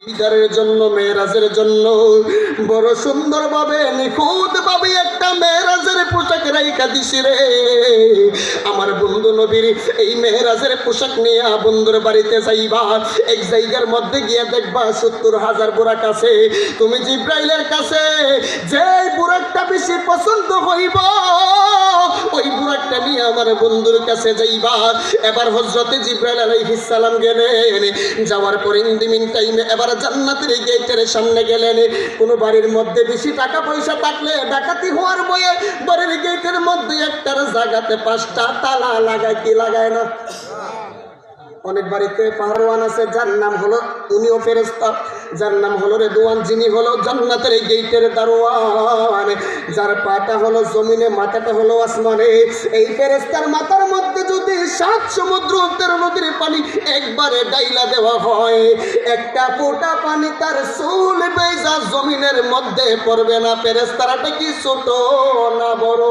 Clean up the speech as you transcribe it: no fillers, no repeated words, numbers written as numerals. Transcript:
দিদারের জন্য, মেরাজের জন্য বড় সুন্দরভাবে নিখুঁতভাবে একটা মেরাজের পোশাক রাইখা দিছি রে। আমার বন্ধু নবীর এই মেরাজের পোশাক নিয়ে বন্ধুর বাড়িতে যাইবা, এক জায়গার মধ্যে গিয়ে দেখবা 70,000 বুরাক আছে। তুমি জিব্রাইলের কাছে যে বুরাকটা বেশি পছন্দ হইব ওই বুরাকটা নিয়ে আমার বন্ধুর কাছে যাইবা। এবার হযরতে জিব্রাইল আলাইহিস সালাম গেলেন, যাওয়ার পর ইন টাইমে এবার জান্নাতের গেটের সামনে গেলেন। কোন বাড়ির মধ্যে বেশি টাকা পয়সা থাকলে ডাকাতি হওয়ার ভয়ে বাড়ির গেটের মধ্যে একটার জায়গাতে 5টা তালা লাগায়, কি লাগায় না? অনেক বাড়িতে পারওয়ান আছে যার নাম হলো, উনিও ফেরেশতা, যার নাম হলো রেদওয়ান, যিনি হলো জান্নাতের গেটের দারোয়ান, যার পাটা হলো জমিনে, মাথাটা হলো আসমানে। এই ফেরেশতার মাথার মধ্যে যদি 7 সমুদ্র 13 নদীর পানি একবারে ডাইলা দেওয়া হয়, একটা ফোঁটা পানি তার চুল বেজা জমিনের মধ্যে পড়বে না। ফেরেশতারাটা কি ছোট না বড়?